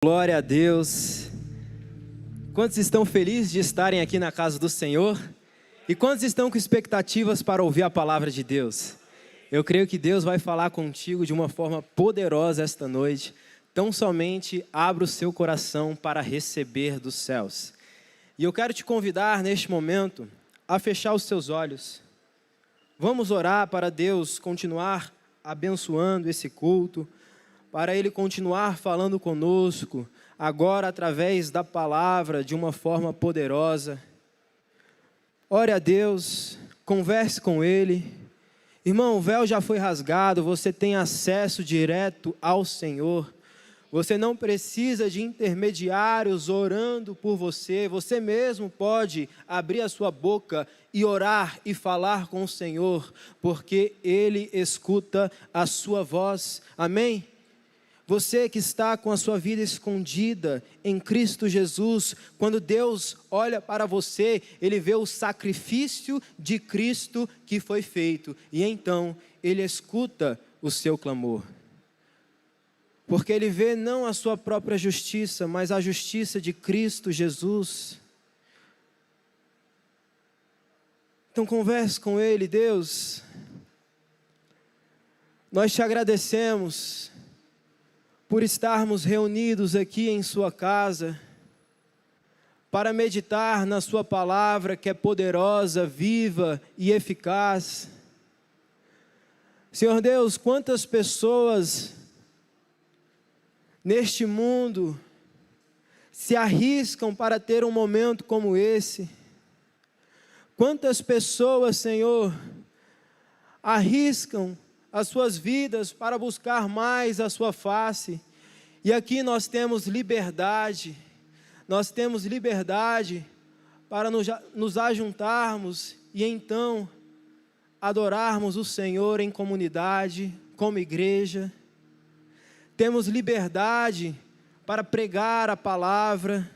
Glória a Deus. Quantos estão felizes de estarem aqui na casa do Senhor? E quantos estão com expectativas para ouvir a palavra de Deus? Eu creio que Deus vai falar contigo de uma forma poderosa esta noite. Tão somente abra o seu coração para receber dos céus. E eu quero te convidar neste momento a fechar os seus olhos. Vamos orar para Deus continuar abençoando esse culto, para Ele continuar falando conosco, agora através da palavra, de uma forma poderosa. Ore a Deus, converse com Ele. Irmão, o véu já foi rasgado, você tem acesso direto ao Senhor. Você não precisa de intermediários orando por você. Você mesmo pode abrir a sua boca e orar e falar com o Senhor, porque Ele escuta a sua voz. Amém? Você que está com a sua vida escondida em Cristo Jesus, quando Deus olha para você, Ele vê o sacrifício de Cristo que foi feito. E então, Ele escuta o seu clamor. Porque Ele vê não a sua própria justiça, mas a justiça de Cristo Jesus. Então converse com Ele. Deus, nós te agradecemos por estarmos reunidos aqui em sua casa, para meditar na sua palavra que é poderosa, viva e eficaz. Senhor Deus, quantas pessoas neste mundo se arriscam para ter um momento como esse? Quantas pessoas, Senhor, arriscam as suas vidas para buscar mais a sua face? E aqui nós temos liberdade para nos ajuntarmos e então adorarmos o Senhor em comunidade, como igreja. Temos liberdade para pregar a palavra.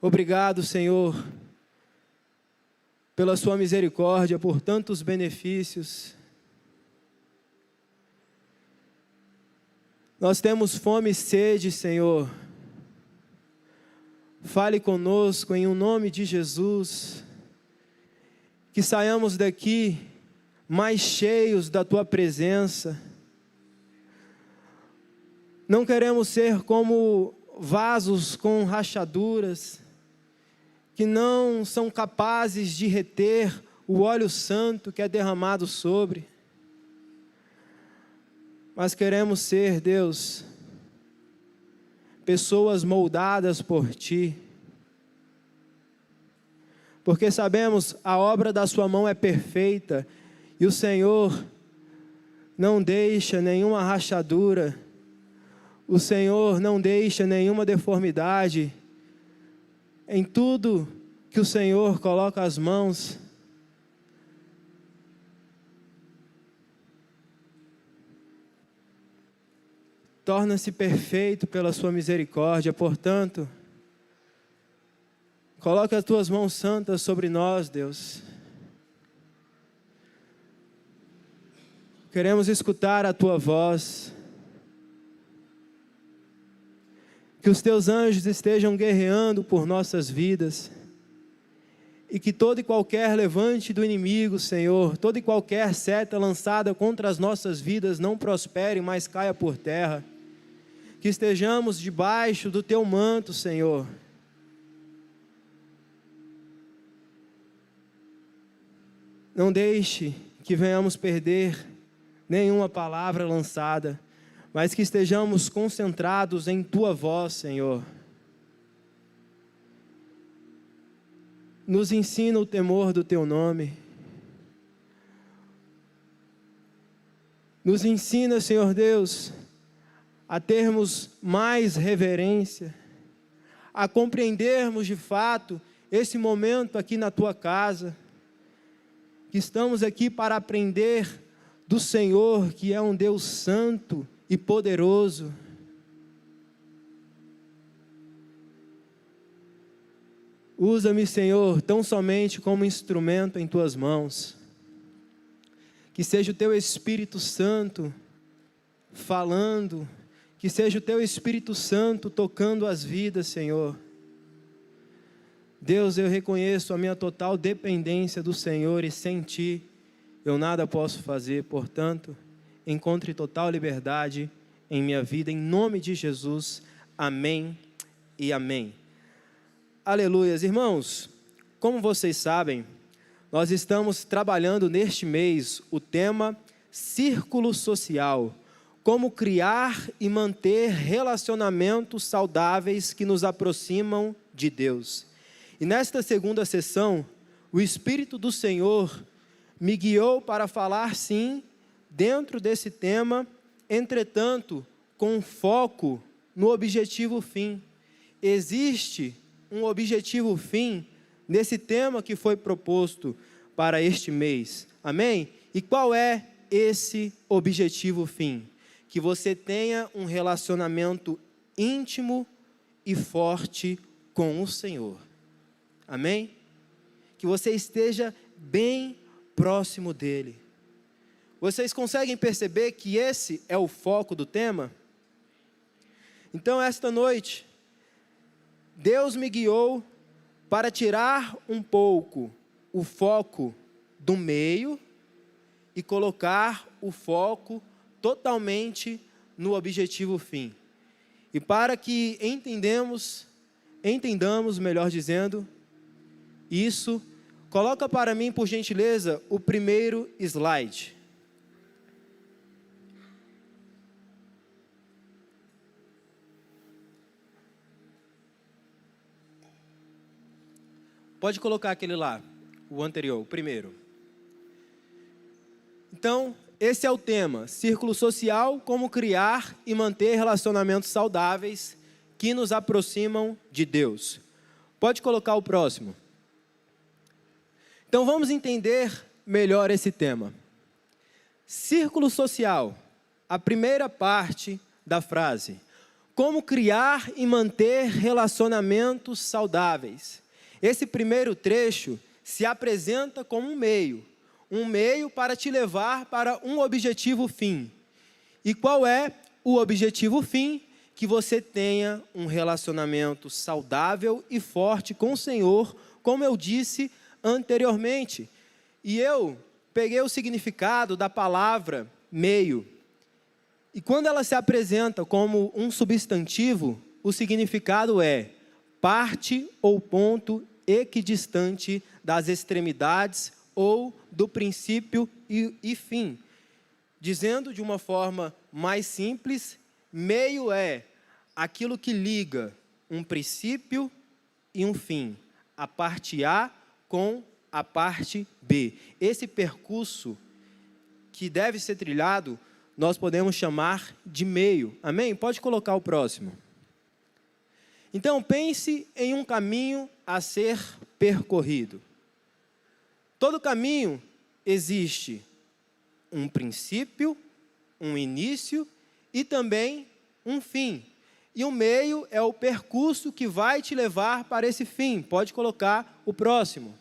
Obrigado, Senhor, pela sua misericórdia, por tantos benefícios. Nós temos fome e sede, Senhor. Fale conosco em nome de Jesus. Que saiamos daqui mais cheios da Tua presença. Não queremos ser como vasos com rachaduras, que não são capazes de reter o óleo santo que é derramado sobre. Mas queremos ser, Deus, pessoas moldadas por Ti, porque sabemos a obra da Sua mão é perfeita, e o Senhor não deixa nenhuma rachadura, o Senhor não deixa nenhuma deformidade. Em tudo que o Senhor coloca as mãos, torna-se perfeito pela sua misericórdia. Portanto, coloque as tuas mãos santas sobre nós, Deus. Queremos escutar a tua voz. Que os teus anjos estejam guerreando por nossas vidas. E que todo e qualquer levante do inimigo, Senhor, toda e qualquer seta lançada contra as nossas vidas não prospere, mas caia por terra. Que estejamos debaixo do Teu manto, Senhor. Não deixe que venhamos perder nenhuma palavra lançada, mas que estejamos concentrados em Tua voz, Senhor. Nos ensina o temor do Teu nome. Nos ensina, Senhor Deus, a termos mais reverência, a compreendermos de fato esse momento aqui na Tua casa, que estamos aqui para aprender do Senhor, que é um Deus santo e poderoso. Usa-me, Senhor, tão somente como instrumento em Tuas mãos. Que seja o Teu Espírito Santo falando Que seja o Teu Espírito Santo tocando as vidas, Senhor. Deus, eu reconheço a minha total dependência do Senhor e sem Ti eu nada posso fazer. Portanto, encontre total liberdade em minha vida, em nome de Jesus. Amém e amém. Aleluias. Irmãos, como vocês sabem, nós estamos trabalhando neste mês o tema Círculo Social. Como criar e manter relacionamentos saudáveis que nos aproximam de Deus. E nesta segunda sessão, o Espírito do Senhor me guiou para falar sim, dentro desse tema, entretanto, com foco no objetivo fim. Existe um objetivo fim nesse tema que foi proposto para este mês. Amém? E qual é esse objetivo fim? Que você tenha um relacionamento íntimo e forte com o Senhor. Amém? Que você esteja bem próximo dEle. Vocês conseguem perceber que esse é o foco do tema? Então, esta noite, Deus me guiou para tirar um pouco o foco do meio e colocar o foco totalmente no objetivo fim. E para que entendamos, melhor dizendo, isso, coloca para mim, por gentileza, o primeiro slide. Pode colocar aquele lá, o anterior, o primeiro. Então, esse é o tema, círculo social, como criar e manter relacionamentos saudáveis que nos aproximam de Deus. Pode colocar o próximo. Então, vamos entender melhor esse tema. Círculo social, a primeira parte da frase. Como criar e manter relacionamentos saudáveis. Esse primeiro trecho se apresenta como um meio para te levar para um objetivo fim. E qual é o objetivo fim? Que você tenha um relacionamento saudável e forte com o Senhor, como eu disse anteriormente. E eu peguei o significado da palavra meio. E quando ela se apresenta como um substantivo, o significado é parte ou ponto equidistante das extremidades ou do princípio e fim. Dizendo de uma forma mais simples, meio é aquilo que liga um princípio e um fim, a parte A com a parte B. Esse percurso que deve ser trilhado, nós podemos chamar de meio. Amém? Pode colocar o próximo. Então, pense em um caminho a ser percorrido. Todo caminho existe um princípio, um início e também um fim. E o meio é o percurso que vai te levar para esse fim. Pode colocar o próximo.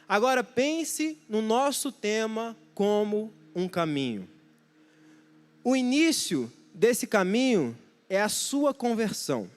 Agora, pense no nosso tema como um caminho. O início desse caminho é a sua conversão.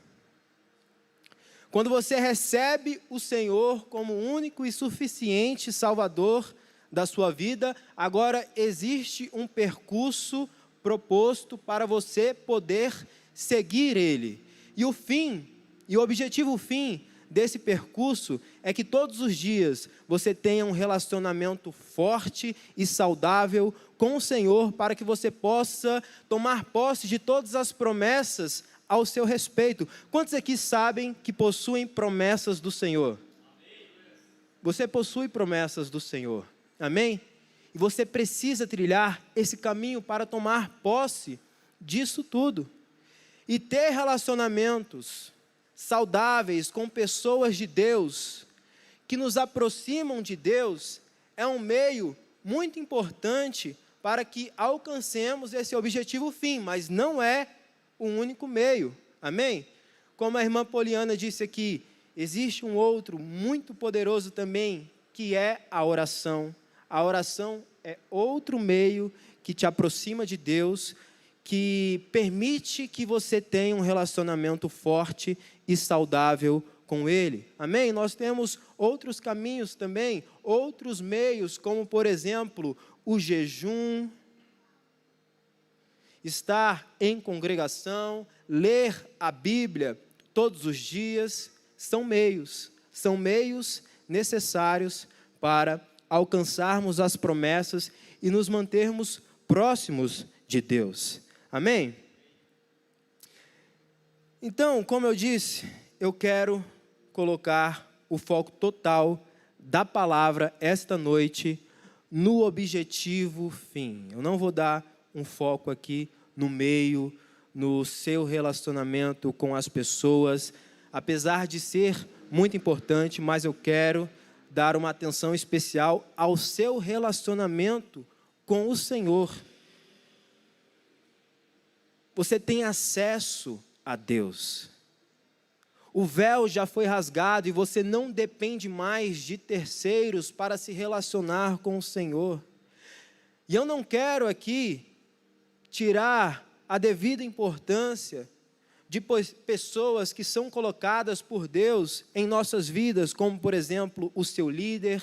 Quando você recebe o Senhor como único e suficiente Salvador da sua vida, agora existe um percurso proposto para você poder seguir Ele. E o fim, e o objetivo fim desse percurso é que todos os dias você tenha um relacionamento forte e saudável com o Senhor, para que você possa tomar posse de todas as promessas ao seu respeito. Quantos aqui sabem que possuem promessas do Senhor? Você possui promessas do Senhor. Amém? E você precisa trilhar esse caminho para tomar posse disso tudo. E ter relacionamentos saudáveis com pessoas de Deus, que nos aproximam de Deus, é um meio muito importante para que alcancemos esse objetivo fim, mas não é o único meio. Amém? Como a irmã Poliana disse aqui, existe um outro muito poderoso também, que é a oração. A oração é outro meio que te aproxima de Deus, que permite que você tenha um relacionamento forte e saudável com Ele. Amém? Nós temos outros caminhos também, outros meios, como por exemplo, o jejum, estar em congregação, ler a Bíblia todos os dias, são meios necessários para alcançarmos as promessas e nos mantermos próximos de Deus. Amém? Então, como eu disse, eu quero colocar o foco total da palavra esta noite no objetivo fim. Eu não vou dar um foco aqui no meio, no seu relacionamento com as pessoas, apesar de ser muito importante, mas eu quero dar uma atenção especial ao seu relacionamento com o Senhor. Você tem acesso a Deus. O véu já foi rasgado e você não depende mais de terceiros para se relacionar com o Senhor. E eu não quero aqui tirar a devida importância de pessoas que são colocadas por Deus em nossas vidas, como por exemplo o seu líder,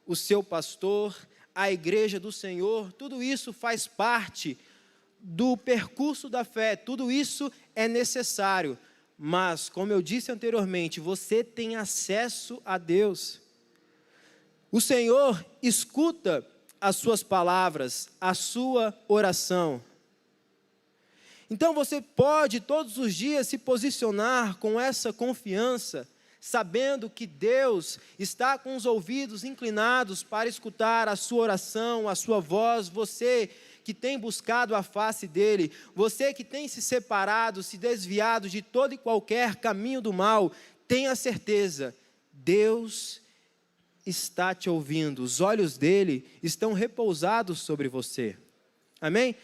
o seu pastor, a igreja do Senhor. Tudo isso faz parte do percurso da fé, tudo isso é necessário, mas como eu disse anteriormente, você tem acesso a Deus. O Senhor escuta as suas palavras, a sua oração. Então você pode todos os dias se posicionar com essa confiança, sabendo que Deus está com os ouvidos inclinados para escutar a sua oração, a sua voz. Você que tem buscado a face dele, você que tem se separado, se desviado de todo e qualquer caminho do mal, tenha certeza, Deus está te ouvindo, os olhos dele estão repousados sobre você. Amém?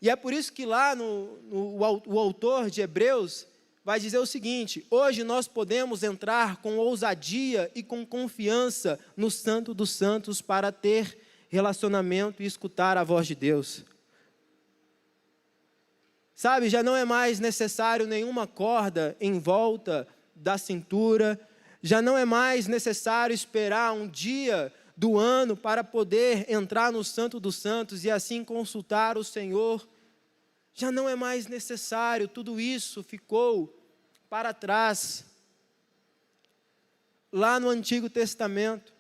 E é por isso que lá o autor de Hebreus vai dizer o seguinte: hoje nós podemos entrar com ousadia e com confiança no Santo dos Santos para ter relacionamento e escutar a voz de Deus. Sabe, já não é mais necessário nenhuma corda em volta da cintura, já não é mais necessário esperar um dia do ano para poder entrar no Santo dos Santos e assim consultar o Senhor. Já não é mais necessário, tudo isso ficou para trás. Lá no Antigo Testamento,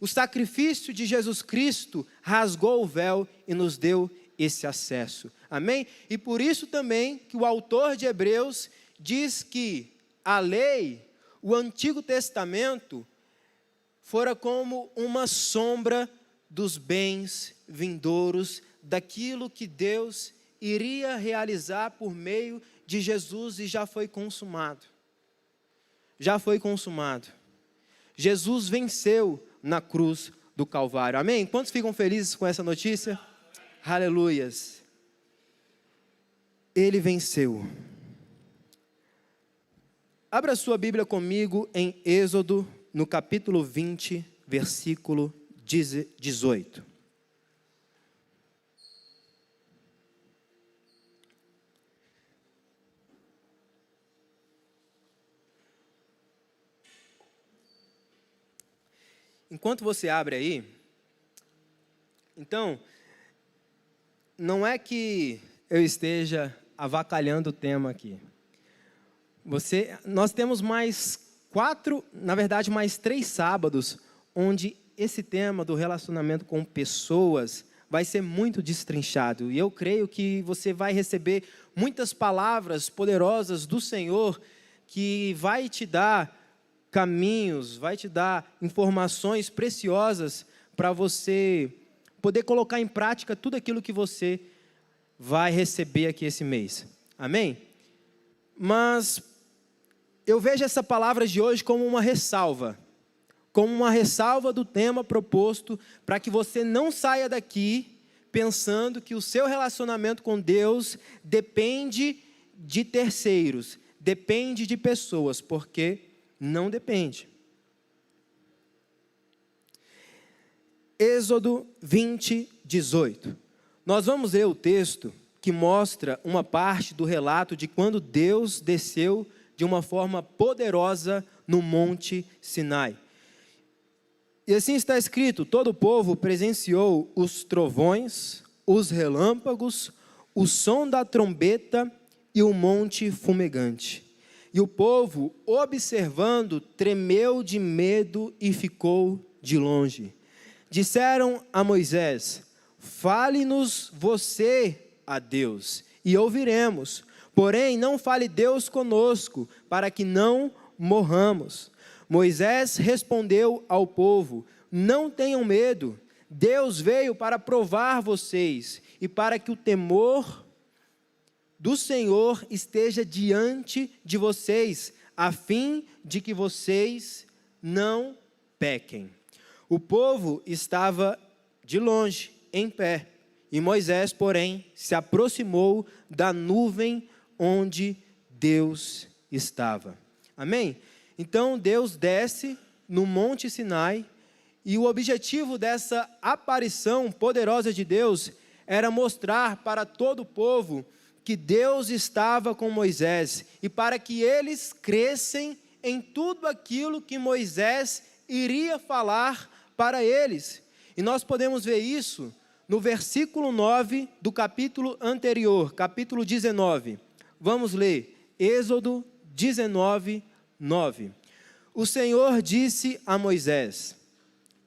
o sacrifício de Jesus Cristo rasgou o véu e nos deu esse acesso. Amém? E por isso também que o autor de Hebreus diz que a lei, o Antigo Testamento, fora como uma sombra dos bens vindouros, daquilo que Deus iria realizar por meio de Jesus e já foi consumado. Já foi consumado. Jesus venceu na cruz do Calvário. Amém? Quantos ficam felizes com essa notícia? Aleluias. Ele venceu. Abra sua Bíblia comigo em Êxodo, no capítulo 20, versículo 18. Enquanto você abre aí, então, não é que eu esteja avacalhando o tema aqui. Nós temos mais 3 sábados, onde esse tema do relacionamento com pessoas vai ser muito destrinchado. E eu creio que você vai receber muitas palavras poderosas do Senhor, que vai te dar caminhos, vai te dar informações preciosas para você poder colocar em prática tudo aquilo que você vai receber aqui esse mês. Amém? Mas eu vejo essa palavra de hoje como uma ressalva do tema proposto, para que você não saia daqui pensando que o seu relacionamento com Deus depende de terceiros, depende de pessoas, porque não depende. Êxodo 20, 18. Nós vamos ler o texto que mostra uma parte do relato de quando Deus desceu de uma forma poderosa no Monte Sinai. E assim está escrito: todo o povo presenciou os trovões, os relâmpagos, o som da trombeta e o monte fumegante. E o povo, observando, tremeu de medo e ficou de longe. Disseram a Moisés: fale-nos você a Deus, e ouviremos. Porém, não fale Deus conosco, para que não morramos. Moisés respondeu ao povo: não tenham medo. Deus veio para provar vocês e para que o temor do Senhor esteja diante de vocês, a fim de que vocês não pequem. O povo estava de longe, em pé, e Moisés, porém, se aproximou da nuvem onde Deus estava. Amém? Então Deus desce no Monte Sinai, e o objetivo dessa aparição poderosa de Deus era mostrar para todo o povo que Deus estava com Moisés, e para que eles crescem em tudo aquilo que Moisés iria falar para eles. E nós podemos ver isso no versículo 9 do capítulo anterior, capítulo 19. Vamos ler, Êxodo 19, 9. O Senhor disse a Moisés: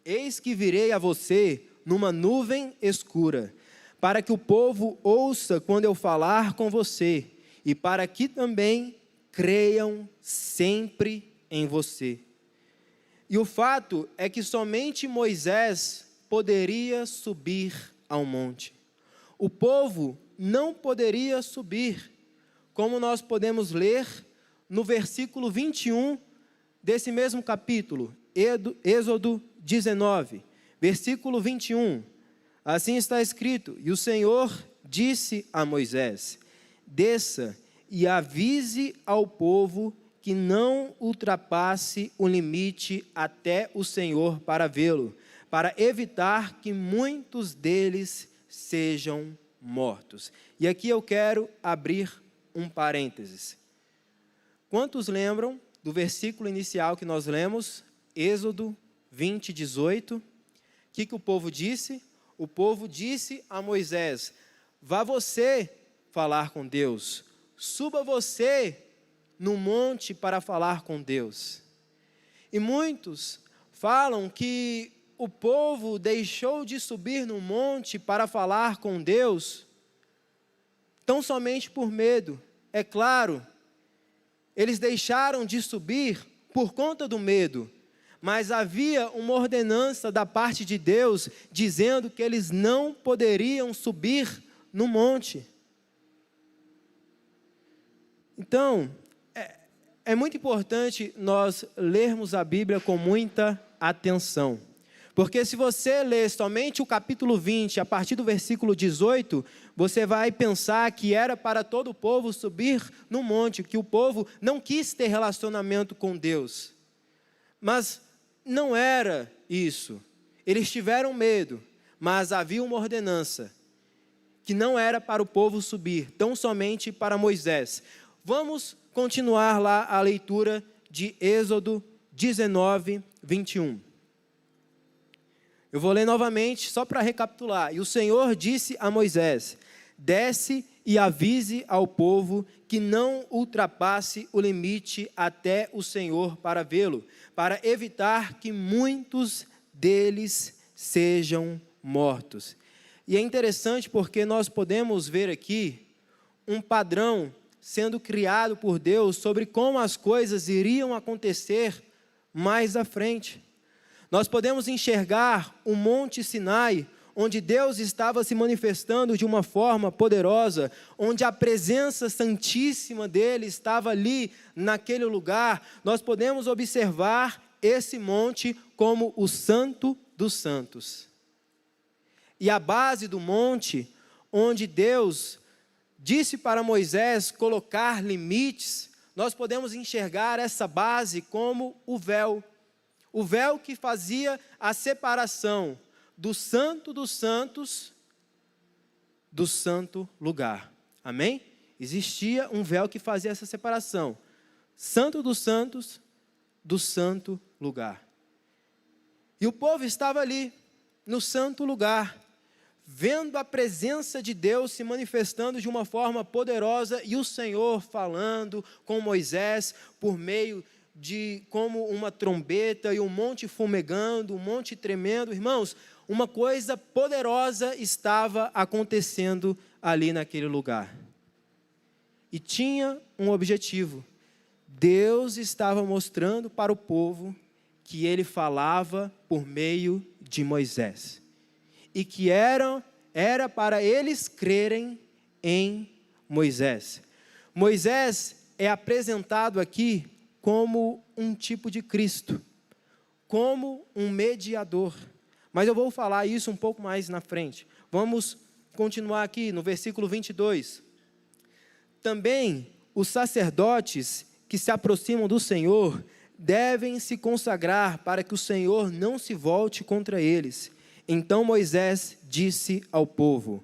eis que virei a você numa nuvem escura, para que o povo ouça quando eu falar com você, e para que também creiam sempre em você. E o fato é que somente Moisés poderia subir ao monte. O povo não poderia subir, como nós podemos ler no versículo 21 desse mesmo capítulo, Êxodo 19, versículo 21. Assim está escrito: e o Senhor disse a Moisés: desça e avise ao povo que não ultrapasse o limite até o Senhor para vê-lo, para evitar que muitos deles sejam mortos. E aqui eu quero abrir um parênteses. Quantos lembram do versículo inicial que nós lemos, Êxodo 20, 18? O que o povo disse? O povo disse a Moisés: vá você falar com Deus, suba você no monte para falar com Deus. E muitos falam que o povo deixou de subir no monte para falar com Deus tão somente por medo. É claro, eles deixaram de subir por conta do medo, mas havia uma ordenança da parte de Deus dizendo que eles não poderiam subir no monte. Então, é muito importante nós lermos a Bíblia com muita atenção. Porque se você ler somente o capítulo 20, a partir do versículo 18, você vai pensar que era para todo o povo subir no monte, que o povo não quis ter relacionamento com Deus. Mas não era isso. Eles tiveram medo, mas havia uma ordenança, que não era para o povo subir, tão somente para Moisés. Vamos continuar lá a leitura de Êxodo 19, 21. Eu vou ler novamente, só para recapitular. E o Senhor disse a Moisés: desce e avise ao povo que não ultrapasse o limite até o Senhor para vê-lo, para evitar que muitos deles sejam mortos. E é interessante porque nós podemos ver aqui um padrão sendo criado por Deus sobre como as coisas iriam acontecer mais à frente. Nós podemos enxergar o Monte Sinai, onde Deus estava se manifestando de uma forma poderosa, onde a presença santíssima dele estava ali, naquele lugar. Nós podemos observar esse monte como o Santo dos Santos. E a base do monte, onde Deus disse para Moisés colocar limites, nós podemos enxergar essa base como o véu. O véu que fazia a separação do Santo dos Santos do santo lugar. Amém? Existia um véu que fazia essa separação. Santo dos santos, do santo lugar. E o povo estava ali, no santo lugar, vendo a presença de Deus se manifestando de uma forma poderosa e o Senhor falando com Moisés por meio de como uma trombeta e um monte fumegando, um monte tremendo. Irmãos, uma coisa poderosa estava acontecendo ali naquele lugar. E tinha um objetivo. Deus estava mostrando para o povo que ele falava por meio de Moisés. E que era para eles crerem em Moisés. Moisés é apresentado aqui como um tipo de Cristo, como um mediador. Mas eu vou falar isso um pouco mais na frente. Vamos continuar aqui no versículo 22. Também os sacerdotes que se aproximam do Senhor devem se consagrar para que o Senhor não se volte contra eles. Então Moisés disse ao povo,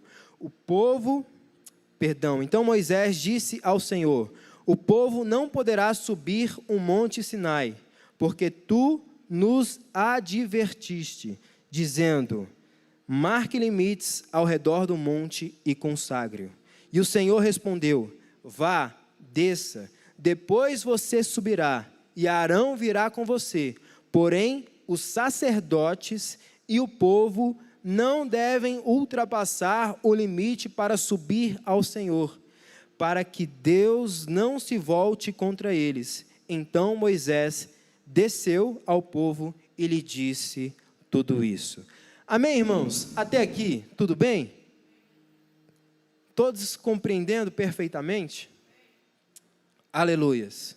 então Moisés disse ao Senhor, o povo não poderá subir o monte Sinai, porque tu nos advertiste, dizendo, marque limites ao redor do monte e consagre-o. E o Senhor respondeu, vá, desça, depois você subirá, e Arão virá com você, porém os sacerdotes e o povo não devem ultrapassar o limite para subir ao Senhor, para que Deus não se volte contra eles. Então Moisés desceu ao povo e lhe disse tudo isso. Amém, irmãos? Até aqui, tudo bem? Todos compreendendo perfeitamente? Aleluias.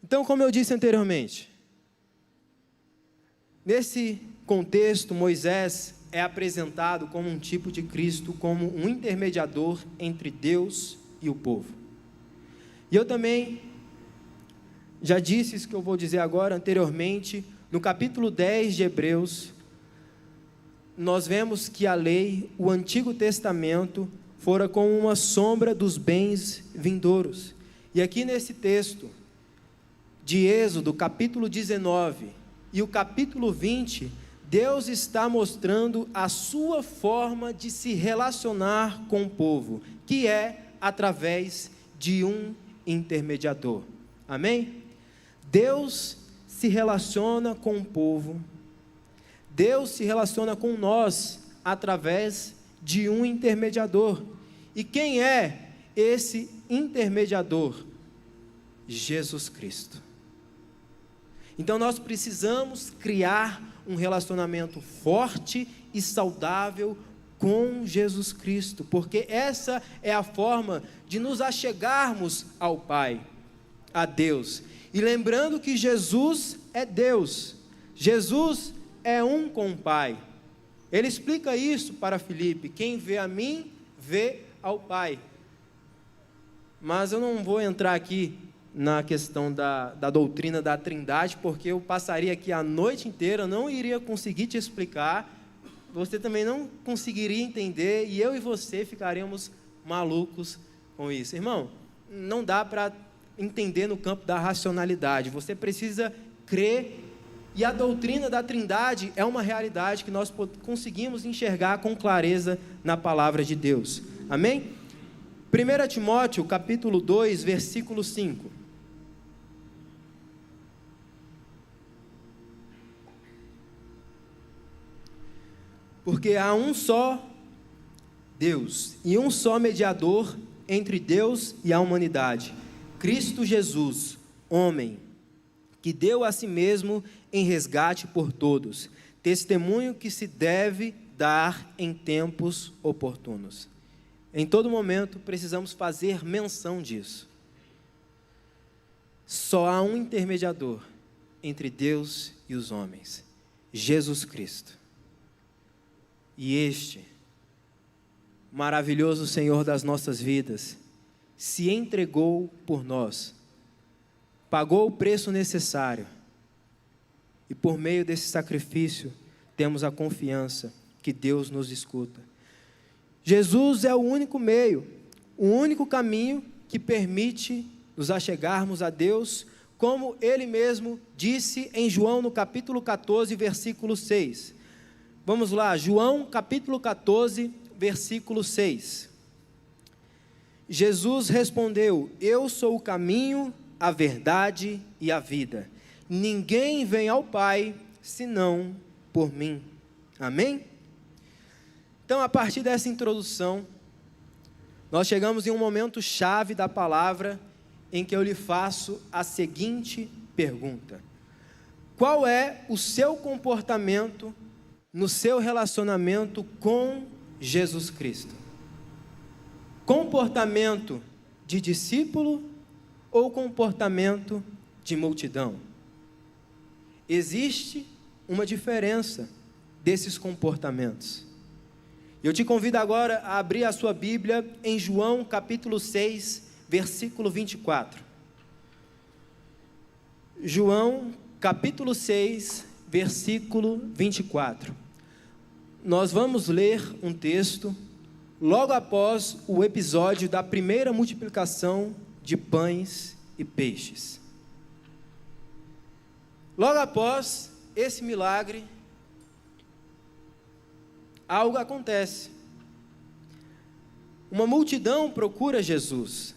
Então, como eu disse anteriormente, nesse contexto, Moisés é apresentado como um tipo de Cristo, como um intermediador entre Deus e o povo. E eu também já disse isso que eu vou dizer agora anteriormente, no capítulo 10 de Hebreus, nós vemos que a lei, o Antigo Testamento, fora como uma sombra dos bens vindouros. E aqui nesse texto de Êxodo, capítulo 19 e o capítulo 20, Deus está mostrando a sua forma de se relacionar com o povo, que é através de um intermediador. Amém? Deus se relaciona com o povo, Deus se relaciona com nós através de um intermediador. E quem é esse intermediador? Jesus Cristo. Então nós precisamos criar um relacionamento forte e saudável com Jesus Cristo, porque essa é a forma de nos achegarmos ao Pai, a Deus. E lembrando que Jesus é Deus, Jesus é um com o Pai. Ele explica isso para Filipe, quem vê a mim, vê ao Pai. Mas eu não vou entrar aqui na questão da doutrina da Trindade, porque eu passaria aqui a noite inteira, não iria conseguir te explicar, você também não conseguiria entender, e eu e você ficaremos malucos com isso. Irmão, não dá para entender no campo da racionalidade, você precisa crer, e a doutrina da Trindade é uma realidade que nós conseguimos enxergar com clareza na palavra de Deus. Amém? 1 Timóteo, capítulo 2, versículo 5. Porque há um só Deus e um só mediador entre Deus e a humanidade, Cristo Jesus, homem, que deu a si mesmo em resgate por todos, testemunho que se deve dar em tempos oportunos. Em todo momento precisamos fazer menção disso. Só há um intermediador entre Deus e os homens, Jesus Cristo. E este maravilhoso Senhor das nossas vidas se entregou por nós, pagou o preço necessário, e por meio desse sacrifício temos a confiança que Deus nos escuta. Jesus é o único meio, o único caminho que permite nos achegarmos a Deus, como Ele mesmo disse em João no capítulo 14, versículo 6. Vamos lá, João capítulo 14, versículo 6. Jesus respondeu: eu sou o caminho, a verdade e a vida. Ninguém vem ao Pai, senão por mim. Amém? Então, a partir dessa introdução, nós chegamos em um momento chave da palavra, em que eu lhe faço a seguinte pergunta: qual é o seu comportamento no seu relacionamento com Jesus Cristo? Comportamento de discípulo ou comportamento de multidão? Existe uma diferença desses comportamentos. Eu te convido agora a abrir a sua Bíblia em João capítulo 6, versículo 24. João capítulo 6, versículo 24. Nós vamos ler um texto logo após o episódio da primeira multiplicação de pães e peixes. Logo após esse milagre, algo acontece. Uma multidão procura Jesus.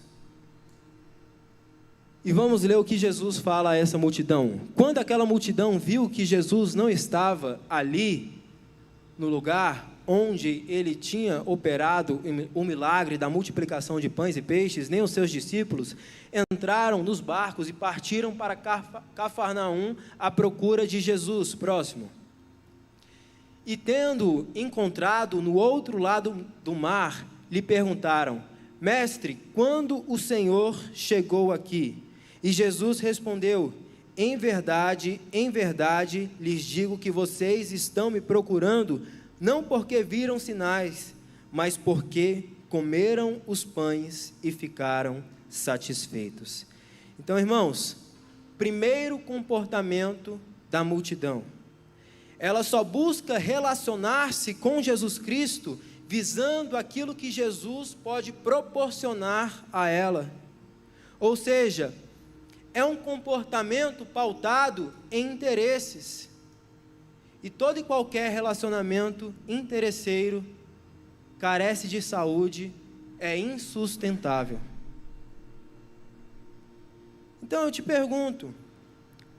E vamos ler o que Jesus fala a essa multidão. Quando aquela multidão viu que Jesus não estava ali, no lugar onde ele tinha operado o milagre da multiplicação de pães e peixes, nem os seus discípulos, entraram nos barcos e partiram para Cafarnaum à procura de Jesus. Próximo. E tendo encontrado no outro lado do mar, lhe perguntaram: mestre, quando o Senhor chegou aqui? E Jesus respondeu: em verdade, lhes digo que vocês estão me procurando, não porque viram sinais, mas porque comeram os pães e ficaram satisfeitos. Então, irmãos, primeiro comportamento da multidão. Ela só busca relacionar-se com Jesus Cristo visando aquilo que Jesus pode proporcionar a ela. Ou seja, é um comportamento pautado em interesses. E todo e qualquer relacionamento interesseiro carece de saúde, é insustentável. Então eu te pergunto,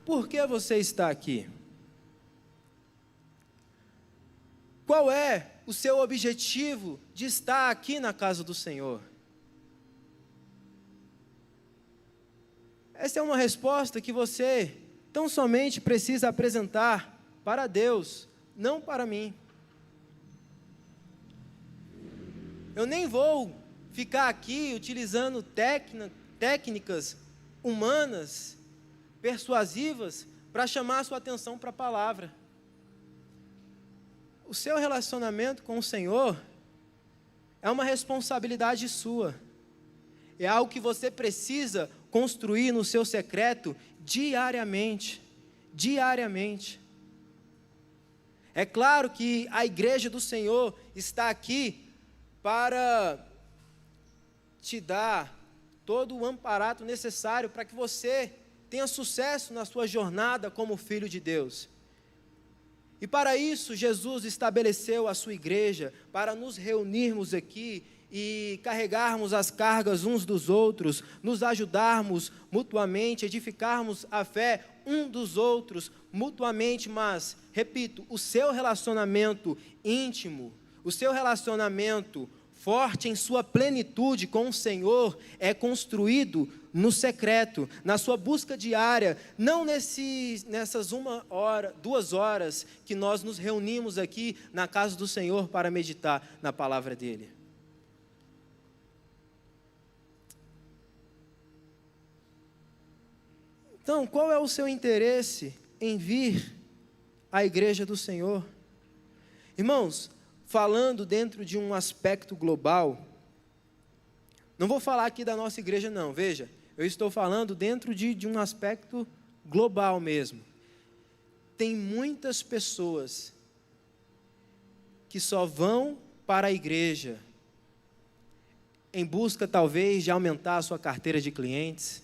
por que você está aqui? Qual é o seu objetivo de estar aqui na casa do Senhor? Essa é uma resposta que você tão somente precisa apresentar para Deus, não para mim. Eu nem vou ficar aqui utilizando técnicas humanas, persuasivas, para chamar a sua atenção para a palavra. O seu relacionamento com o Senhor é uma responsabilidade sua. É algo que você precisa construir no seu secreto diariamente. Diariamente. É claro que a igreja do Senhor está aqui para te dar todo o amparato necessário para que você tenha sucesso na sua jornada como filho de Deus. E para isso, Jesus estabeleceu a sua igreja, para nos reunirmos aqui e carregarmos as cargas uns dos outros, nos ajudarmos mutuamente, edificarmos a fé um dos outros mutuamente, mas, repito, o seu relacionamento íntimo, o seu relacionamento forte em sua plenitude com o Senhor é construído no secreto, na sua busca diária, não nessas 1 hora, 2 horas que nós nos reunimos aqui na casa do Senhor para meditar na palavra dEle. Então, qual é o seu interesse em vir à igreja do Senhor? Irmãos, falando dentro de um aspecto global, não vou falar aqui da nossa igreja não, veja, eu estou falando dentro de um aspecto global mesmo. Tem muitas pessoas que só vão para a igreja em busca talvez de aumentar a sua carteira de clientes.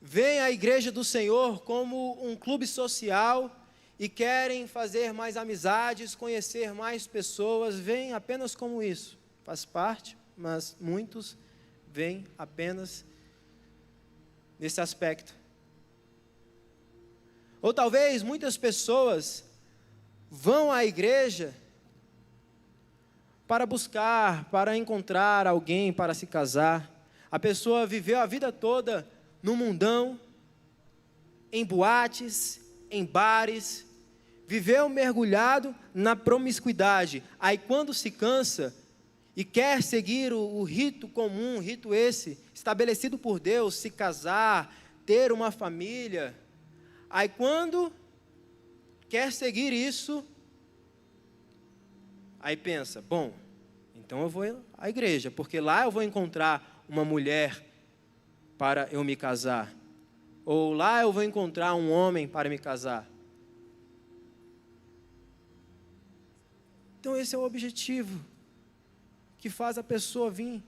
Veem a igreja do Senhor como um clube social e querem fazer mais amizades, conhecer mais pessoas, veem apenas como isso. Faz parte, mas muitos veem apenas nesse aspecto. Ou talvez muitas pessoas vão à igreja para buscar, para encontrar alguém para se casar. A pessoa viveu a vida toda no mundão, em boates, em bares, viveu mergulhado na promiscuidade. Aí quando se cansa e quer seguir o rito comum, rito esse, estabelecido por Deus, se casar, ter uma família, aí quando quer seguir isso, aí pensa, bom, então eu vou à igreja, porque lá eu vou encontrar uma mulher para eu me casar. Ou lá eu vou encontrar um homem para me casar. Então esse é o objetivo que faz a pessoa vir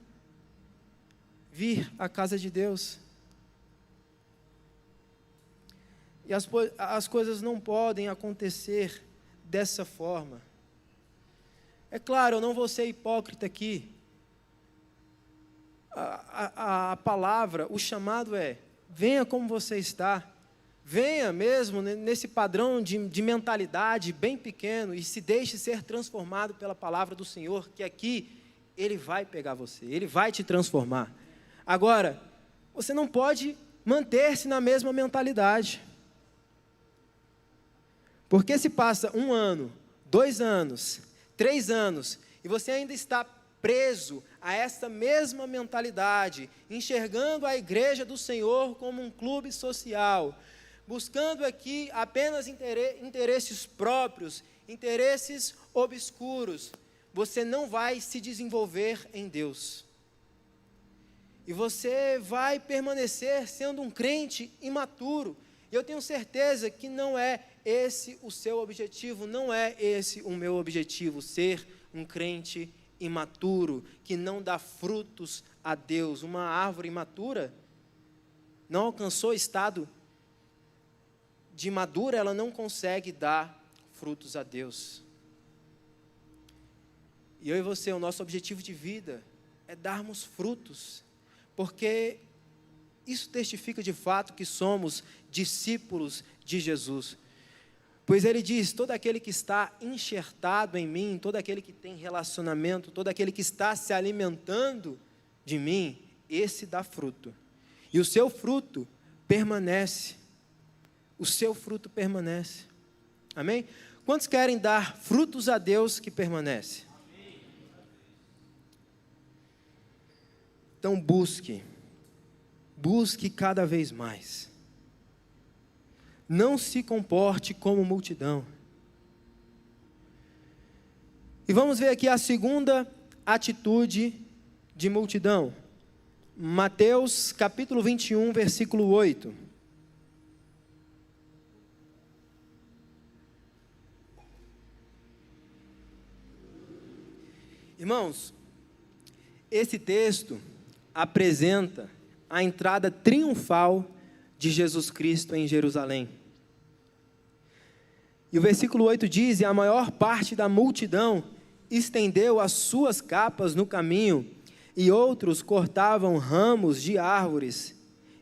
à casa de Deus. E as coisas não podem acontecer dessa forma. É claro, eu não vou ser hipócrita aqui. A palavra, o chamado é, venha como você está. Venha mesmo nesse padrão de mentalidade bem pequeno e se deixe ser transformado pela palavra do Senhor, que aqui Ele vai pegar você, Ele vai te transformar. Agora, você não pode manter-se na mesma mentalidade. Porque se passa 1 ano, 2 anos, 3 anos, e você ainda está preso a essa mesma mentalidade, enxergando a igreja do Senhor como um clube social, buscando aqui apenas interesses próprios, interesses obscuros, você não vai se desenvolver em Deus. E você vai permanecer sendo um crente imaturo. E eu tenho certeza que não é esse o seu objetivo, não é esse o meu objetivo, ser um crente imaturo, que não dá frutos a Deus. Uma árvore imatura não alcançou estado de madura, ela não consegue dar frutos a Deus. E eu e você, o nosso objetivo de vida é darmos frutos, porque isso testifica de fato que somos discípulos de Jesus. Pois ele diz, todo aquele que está enxertado em mim, todo aquele que tem relacionamento, todo aquele que está se alimentando de mim, esse dá fruto. E o seu fruto permanece. O seu fruto permanece. Amém? Quantos querem dar frutos a Deus que permanece? Amém. Então busque cada vez mais. Não se comporte como multidão. E vamos ver aqui a segunda atitude de multidão. Mateus capítulo 21, versículo 8. Irmãos, esse texto apresenta a entrada triunfal de Jesus Cristo em Jerusalém. E o versículo 8 diz, e a maior parte da multidão estendeu as suas capas no caminho, e outros cortavam ramos de árvores,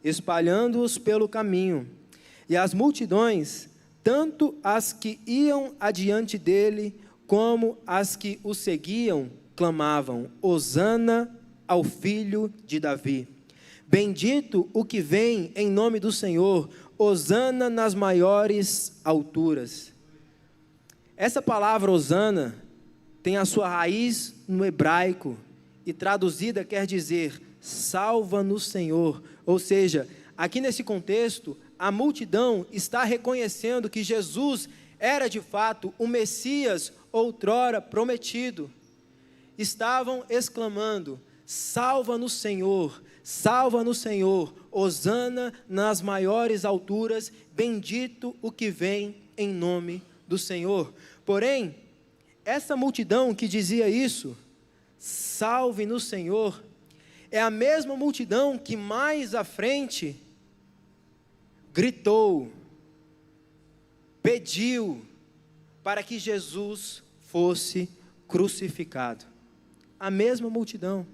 espalhando-os pelo caminho. E as multidões, tanto as que iam adiante dele, como as que o seguiam, clamavam, Hosana ao filho de Davi. Bendito o que vem em nome do Senhor, Hosana nas maiores alturas. Essa palavra Hosana tem a sua raiz no hebraico e traduzida quer dizer salva-nos Senhor. Ou seja, aqui nesse contexto, a multidão está reconhecendo que Jesus era de fato o Messias outrora prometido. Estavam exclamando, salva-nos Senhor, salva-nos Senhor, Hosana nas maiores alturas, bendito o que vem em nome do Senhor. Porém, essa multidão que dizia isso, salve no Senhor, é a mesma multidão que mais à frente gritou, pediu para que Jesus fosse crucificado. A mesma multidão.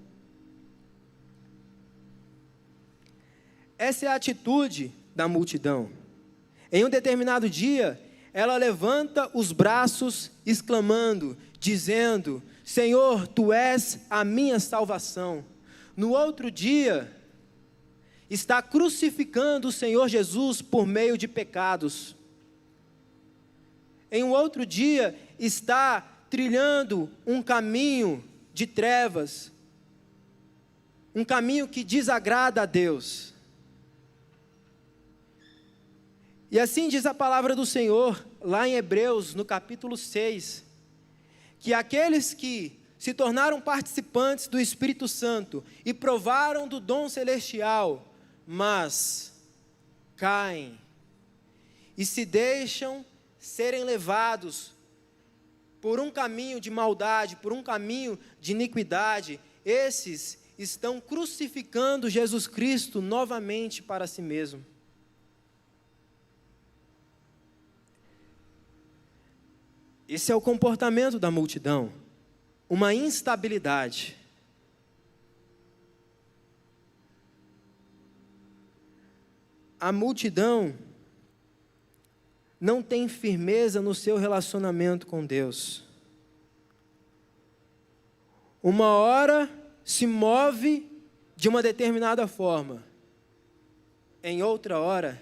Essa é a atitude da multidão. Em um determinado dia, ela levanta os braços, exclamando, dizendo: Senhor, Tu és a minha salvação. No outro dia, está crucificando o Senhor Jesus por meio de pecados. Em um outro dia, está trilhando um caminho de trevas, um caminho que desagrada a Deus. E assim diz a palavra do Senhor, lá em Hebreus, no capítulo 6, que aqueles que se tornaram participantes do Espírito Santo e provaram do dom celestial, mas caem e se deixam serem levados por um caminho de maldade, por um caminho de iniquidade, esses estão crucificando Jesus Cristo novamente para si mesmo. Esse é o comportamento da multidão, uma instabilidade. A multidão não tem firmeza no seu relacionamento com Deus. Uma hora se move de uma determinada forma, em outra hora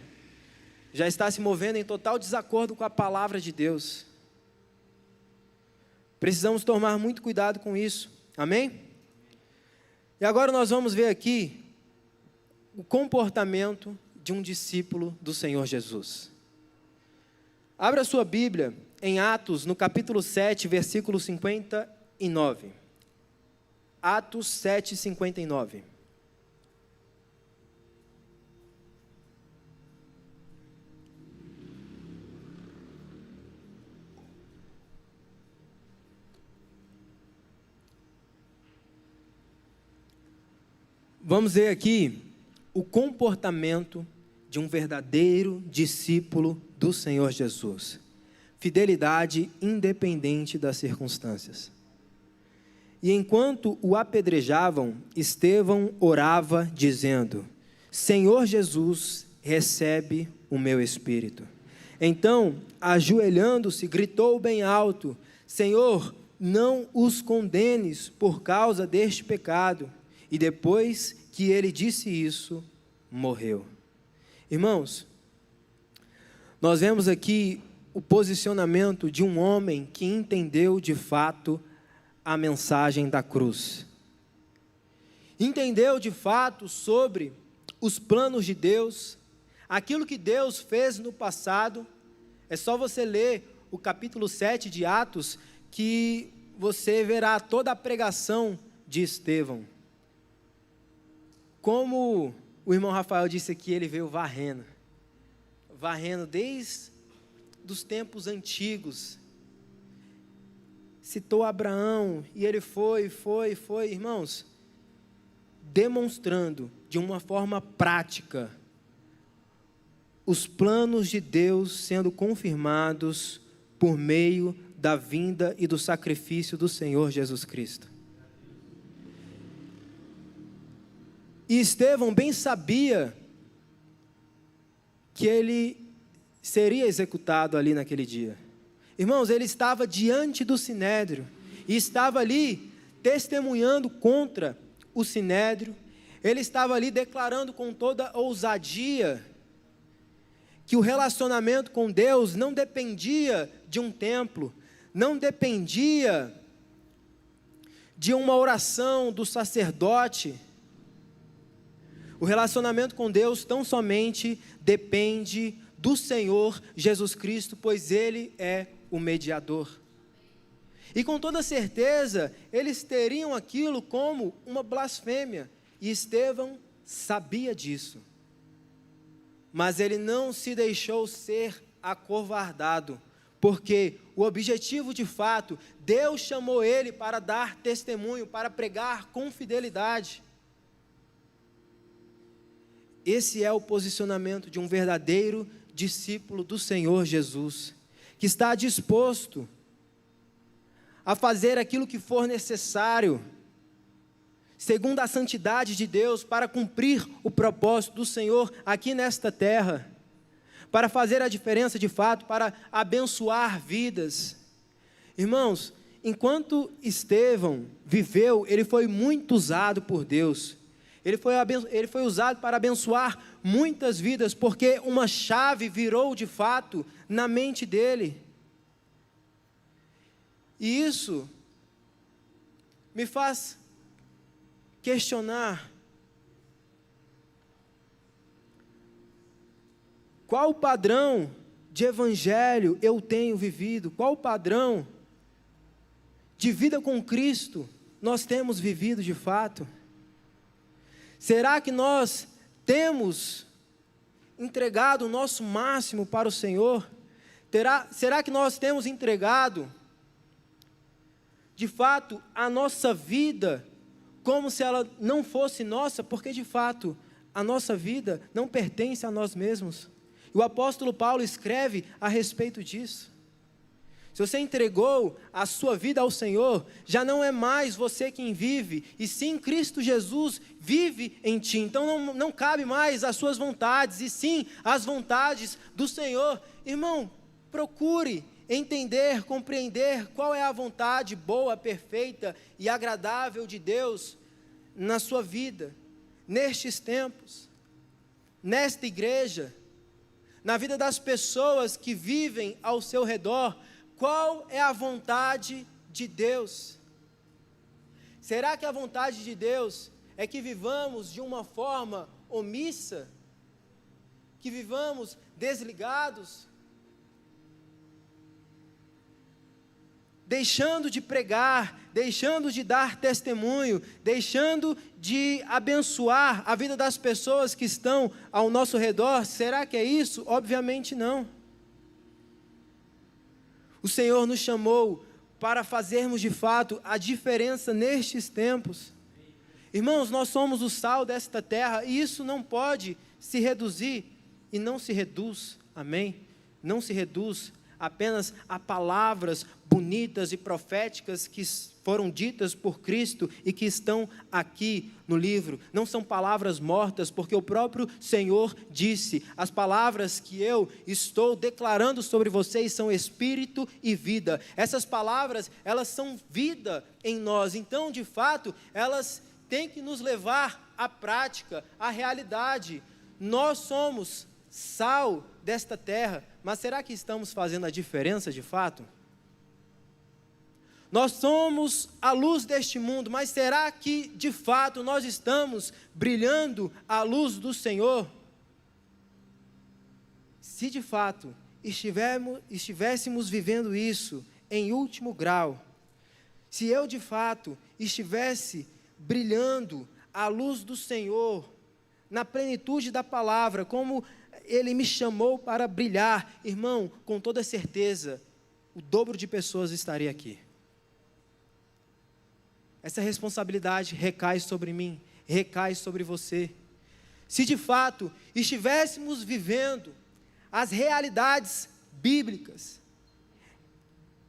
já está se movendo em total desacordo com a palavra de Deus. Precisamos tomar muito cuidado com isso, amém? E agora nós vamos ver aqui o comportamento de um discípulo do Senhor Jesus. Abra sua Bíblia em Atos, no capítulo 7, versículo 59. Atos 7, 59. Vamos ver aqui o comportamento de um verdadeiro discípulo do Senhor Jesus. Fidelidade independente das circunstâncias. E enquanto o apedrejavam, Estevão orava dizendo: Senhor Jesus, recebe o meu espírito. Então, ajoelhando-se, gritou bem alto: Senhor, não os condenes por causa deste pecado. E depois que ele disse isso, morreu. Irmãos, nós vemos aqui o posicionamento de um homem que entendeu de fato a mensagem da cruz. Entendeu de fato sobre os planos de Deus, aquilo que Deus fez no passado. É só você ler o capítulo 7 de Atos, que você verá toda a pregação de Estevão. Como o irmão Rafael disse aqui, ele veio varrendo desde os tempos antigos. Citou Abraão, e ele foi, irmãos, demonstrando de uma forma prática os planos de Deus sendo confirmados por meio da vinda e do sacrifício do Senhor Jesus Cristo. E Estevão bem sabia que ele seria executado ali naquele dia. Irmãos, ele estava diante do Sinédrio e estava ali testemunhando contra o Sinédrio. Ele estava ali declarando com toda ousadia que o relacionamento com Deus não dependia de um templo, não dependia de uma oração do sacerdote. O relacionamento com Deus tão somente depende do Senhor Jesus Cristo, pois Ele é o mediador. E com toda certeza, eles teriam aquilo como uma blasfêmia, e Estevão sabia disso. Mas ele não se deixou ser acovardado porque o objetivo de fato, Deus chamou ele para dar testemunho, para pregar com fidelidade. Esse é o posicionamento de um verdadeiro discípulo do Senhor Jesus, que está disposto a fazer aquilo que for necessário, segundo a santidade de Deus, para cumprir o propósito do Senhor aqui nesta terra, para fazer a diferença de fato, para abençoar vidas. Irmãos, enquanto Estevão viveu, ele foi muito usado por Deus. Ele foi usado para abençoar muitas vidas, porque uma chave virou de fato na mente dele. E isso me faz questionar qual padrão de evangelho eu tenho vivido, qual padrão de vida com Cristo nós temos vivido de fato. Será que nós temos entregado o nosso máximo para o Senhor? Será que nós temos entregado, de fato, a nossa vida como se ela não fosse nossa? Porque, de fato, a nossa vida não pertence a nós mesmos. E o apóstolo Paulo escreve a respeito disso. Se você entregou a sua vida ao Senhor, já não é mais você quem vive, e sim Cristo Jesus vive em ti. Então não cabe mais as suas vontades, e sim as vontades do Senhor. Irmão, procure entender, compreender qual é a vontade boa, perfeita e agradável de Deus na sua vida, nestes tempos, nesta igreja, na vida das pessoas que vivem ao seu redor. Qual é a vontade de Deus? Será que a vontade de Deus é que vivamos de uma forma omissa? Que vivamos desligados? Deixando de pregar, deixando de dar testemunho, deixando de abençoar a vida das pessoas que estão ao nosso redor? Será que é isso? Obviamente não. O Senhor nos chamou para fazermos de fato a diferença nestes tempos. Irmãos, nós somos o sal desta terra, e isso não pode se reduzir, e não se reduz, amém? Não se reduz apenas a palavras bonitas e proféticas que foram ditas por Cristo e que estão aqui no livro. Não são palavras mortas, porque o próprio Senhor disse: as palavras que eu estou declarando sobre vocês são espírito e vida. Essas palavras, elas são vida em nós. Então, de fato, elas têm que nos levar à prática, à realidade. Nós somos sal desta terra, mas será que estamos fazendo a diferença de fato? Nós somos a luz deste mundo, mas será que de fato nós estamos brilhando à luz do Senhor? Se de fato estivéssemos vivendo isso em último grau, se eu de fato estivesse brilhando à luz do Senhor, na plenitude da palavra, como Ele me chamou para brilhar, irmão, com toda certeza, o dobro de pessoas estaria aqui. Essa responsabilidade recai sobre mim, recai sobre você. Se de fato estivéssemos vivendo as realidades bíblicas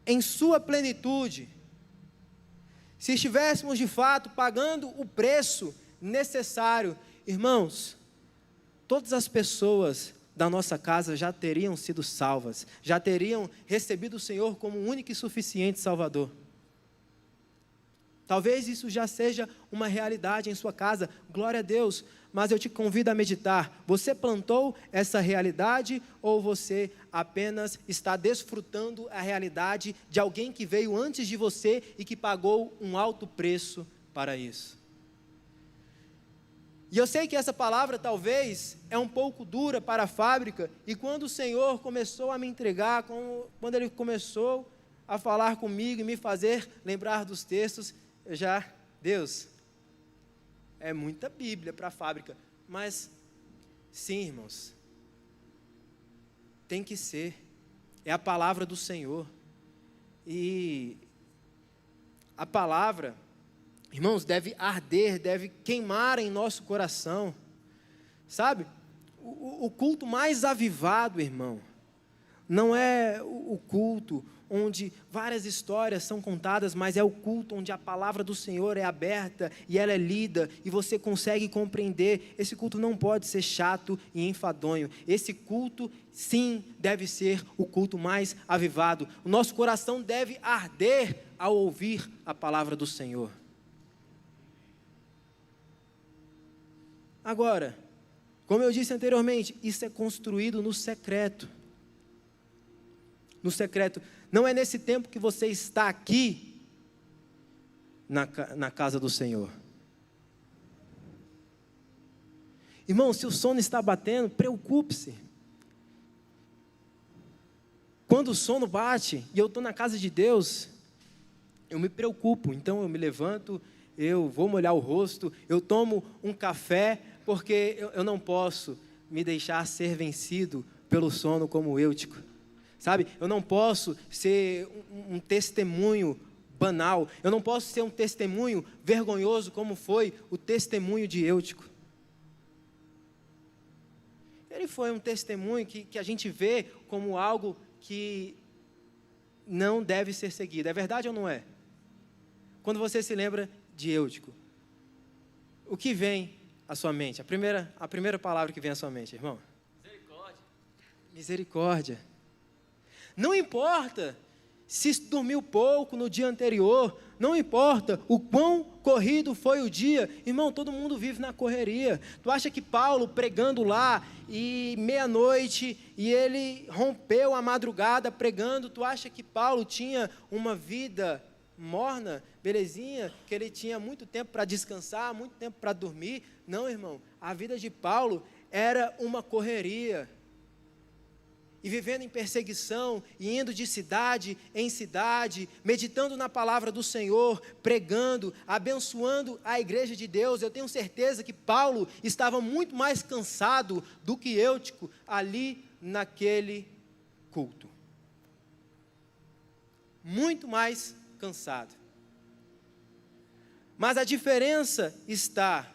em sua plenitude, se estivéssemos de fato pagando o preço necessário, irmãos, todas as pessoas da nossa casa já teriam sido salvas, já teriam recebido o Senhor como o único e suficiente Salvador. Talvez isso já seja uma realidade em sua casa, glória a Deus, mas eu te convido a meditar: você plantou essa realidade ou você apenas está desfrutando a realidade de alguém que veio antes de você e que pagou um alto preço para isso? E eu sei que essa palavra talvez é um pouco dura para a fábrica, e quando o Senhor começou a me entregar, quando Ele começou a falar comigo e me fazer lembrar dos textos, Deus, é muita Bíblia para a fábrica, mas sim, irmãos, tem que ser. é a palavra do Senhor. E a palavra, irmãos, deve arder, deve queimar em nosso coração. Sabe, o culto mais avivado, irmão, não é o culto onde várias histórias são contadas, mas é o culto onde a palavra do Senhor é aberta e ela é lida e você consegue compreender. Esse culto não pode ser chato e enfadonho. Esse culto, sim, deve ser o culto mais avivado. O nosso coração deve arder ao ouvir a palavra do Senhor. Agora, como eu disse anteriormente, isso é construído no secreto. No secreto. Não é nesse tempo que você está aqui, na casa do Senhor. Irmão, se o sono está batendo, preocupe-se. Quando o sono bate e eu estou na casa de Deus, eu me preocupo. Então eu me levanto, eu vou molhar o rosto, eu tomo um café, porque eu não posso me deixar ser vencido pelo sono como Eutico. Sabe, eu não posso ser um testemunho banal, eu não posso ser um testemunho vergonhoso como foi o testemunho de Eutico. Ele foi um testemunho que a gente vê como algo que não deve ser seguido. É verdade ou não é? Quando você se lembra de Eutico, o que vem à sua mente? A primeira palavra que vem à sua mente, irmão? Misericórdia. Misericórdia. Não importa se dormiu pouco no dia anterior, não importa o quão corrido foi o dia, irmão, todo mundo vive na correria. Tu acha que Paulo pregando lá e meia-noite e ele rompeu a madrugada pregando, tu acha que Paulo tinha uma vida morna, belezinha, que ele tinha muito tempo para descansar, muito tempo para dormir? Não, irmão, a vida de Paulo era uma correria. E vivendo em perseguição, e indo de cidade em cidade, meditando na palavra do Senhor, pregando, abençoando a igreja de Deus. Eu tenho certeza que Paulo estava muito mais cansado do que Eutico ali naquele culto. Muito mais cansado. Mas a diferença está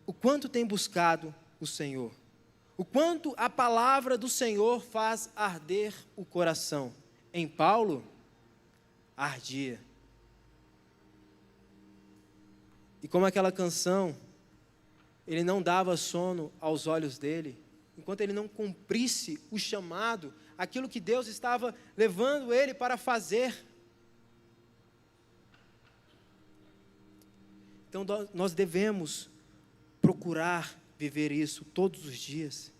o quanto tem buscado o Senhor, o quanto a palavra do Senhor faz arder o coração. Em Paulo, ardia. E como aquela canção, ele não dava sono aos olhos dele, enquanto ele não cumprisse o chamado, aquilo que Deus estava levando ele para fazer. Então nós devemos procurar viver isso todos os dias.